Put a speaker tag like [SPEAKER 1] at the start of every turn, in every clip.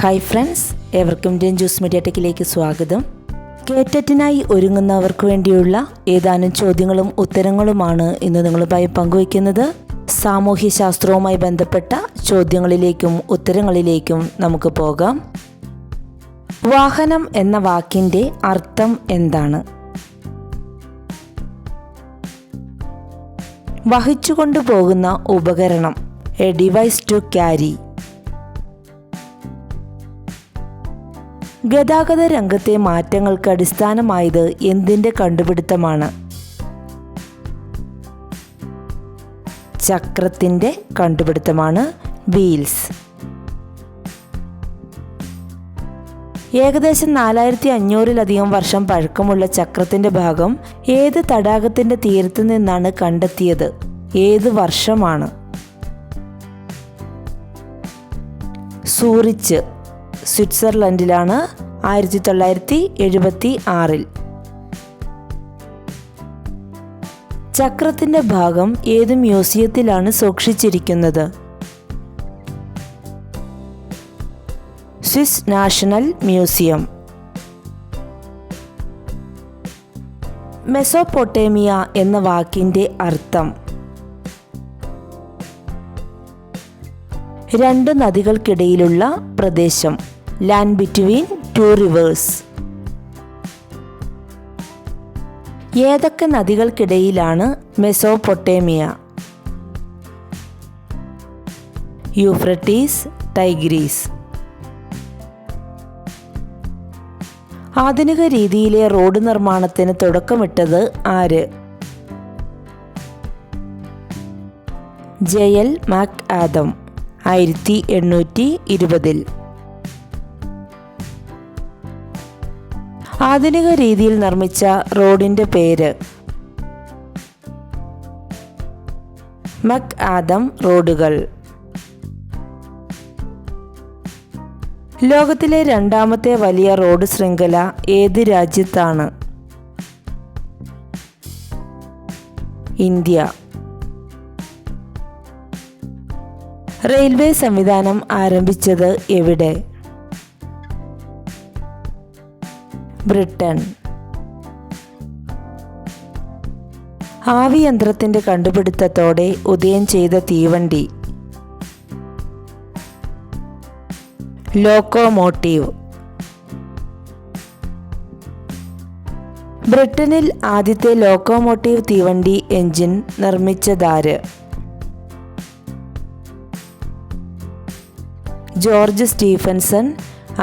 [SPEAKER 1] Hi friends, ഏവർക്കും Ranju's media ടെക്കിലേക്ക് സ്വാഗതം. കേറ്ററ്റിനായി ഒരുങ്ങുന്നവർക്ക് വേണ്ടിയുള്ള ഏതാനും ചോദ്യങ്ങളും ഉത്തരങ്ങളുമാണ് ഇന്ന് നിങ്ങളുമായി പങ്കുവയ്ക്കുന്നത്. സാമൂഹ്യശാസ്ത്രവുമായി ബന്ധപ്പെട്ട ചോദ്യങ്ങളിലേക്കും ഉത്തരങ്ങളിലേക്കും നമുക്ക് പോകാം. വാഹനം എന്ന വാക്കിൻ്റെ അർത്ഥം എന്താണ്? വഹിച്ചുകൊണ്ടു പോകുന്ന ഉപകരണം, എ ഡിവൈസ് ടു ക്യാരി. ഗതാഗത രംഗത്തെ മാറ്റങ്ങൾക്ക് അടിസ്ഥാനമായത് എന്തിൻ്റെ കണ്ടുപിടുത്തമാണ്? ചക്രത്തിൻ്റെ കണ്ടുപിടുത്തമാണ്, വീൽസ്. ഏകദേശം 4500-ലധികം വർഷം പഴക്കമുള്ള ചക്രത്തിൻ്റെ ഭാഗം ഏത് തടാകത്തിൻ്റെ തീരത്ത് നിന്നാണ് കണ്ടെത്തിയത്? ഏത് വർഷമാണ്? സൂറിച്ച്, സ്വിറ്റ്സർലൻഡിലാണ്, 1976. ചക്രത്തിൻ്റെ ഭാഗം ഏത് മ്യൂസിയത്തിലാണ് സൂക്ഷിച്ചിരിക്കുന്നത്? Swiss national museum. മെസോപ്പൊട്ടേമിയ എന്ന വാക്കിൻ്റെ അർത്ഥം? രണ്ട് നദികൾക്കിടയിലുള്ള പ്രദേശം, ലാൻഡ് ബിറ്റ്വീൻ ടു റിവേഴ്സ്. ഏതൊക്കെ നദികൾക്കിടയിലാണ് മെസോപ്പൊട്ടേമിയ? യൂഫ്രട്ടീസ്, ടൈഗ്രീസ്. ആധുനിക രീതിയിലെ റോഡ് നിർമ്മാണത്തിന് തുടക്കമിട്ടത് ആര്? ജെഎൽ മാക് ആദം, 1820. ആധുനിക രീതിയിൽ നിർമ്മിച്ച റോഡിൻ്റെ പേര്? മക് ആദം റോഡുകൾ. ലോകത്തിലെ രണ്ടാമത്തെ വലിയ റോഡ് ശൃംഖല ഏത് രാജ്യത്താണ്? ഇന്ത്യ. റെയിൽവേ സംവിധാനം ആരംഭിച്ചത് എവിടെ? ബ്രിട്ടൻ. ആവിയന്ത്രത്തിൻ്റെ കണ്ടുപിടുത്തത്തോടെ ഉദയം ചെയ്ത തീവണ്ടി? ലോക്കോമോട്ടീവ്. ബ്രിട്ടനിൽ ആദ്യത്തെ ലോക്കോമോട്ടീവ് തീവണ്ടി എഞ്ചിൻ നിർമ്മിച്ചതാര്? George Stephenson,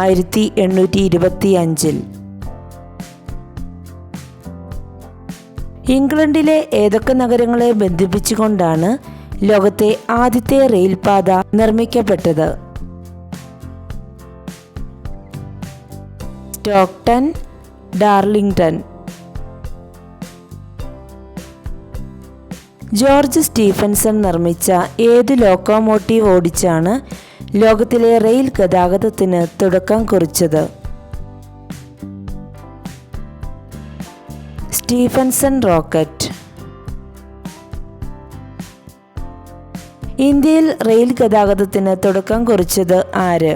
[SPEAKER 1] 1825. ഇംഗ്ലണ്ടിലെ ഏതൊക്കെ നഗരങ്ങളെ ബന്ധിപ്പിച്ചുകൊണ്ടാണ് ലോകത്തെ ആദ്യത്തെ റെയിൽപാത നിർമ്മിക്കപ്പെട്ടത്? Stockton, Darlington. ജോർജ് സ്റ്റീഫൻസൺ നിർമ്മിച്ച ഏത് ലോക്കോമോട്ടീവ് ഓടിച്ചാണ് ലോകത്തിലെ റെയിൽ ഗതാഗതത്തിന് തുടക്കം കുറിച്ചത്? Stephenson rocket. ഇന്ത്യയിൽ റെയിൽ ഗതാഗതത്തിന് തുടക്കം കുറിച്ചത് ആര്?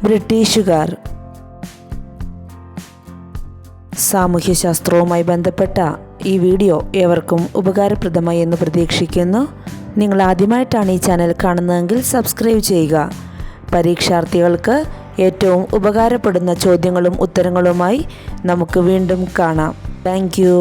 [SPEAKER 1] ബ്രിട്ടീഷുകാർ. സാമൂഹ്യശാസ്ത്രവുമായി ബന്ധപ്പെട്ട ഈ വീഡിയോ ഏവർക്കും ഉപകാരപ്രദമായി എന്ന് പ്രതീക്ഷിക്കുന്നു. നിങ്ങൾ ആദ്യമായിട്ടാണ് ഈ ചാനൽ കാണുന്നതെങ്കിൽ സബ്സ്ക്രൈബ് ചെയ്യുക. പരീക്ഷാർത്ഥികൾക്ക് ഏറ്റവും ഉപകാരപ്പെടുന്ന ചോദ്യങ്ങളും ഉത്തരങ്ങളുമായി നമുക്ക് വീണ്ടും കാണാം. Thank you.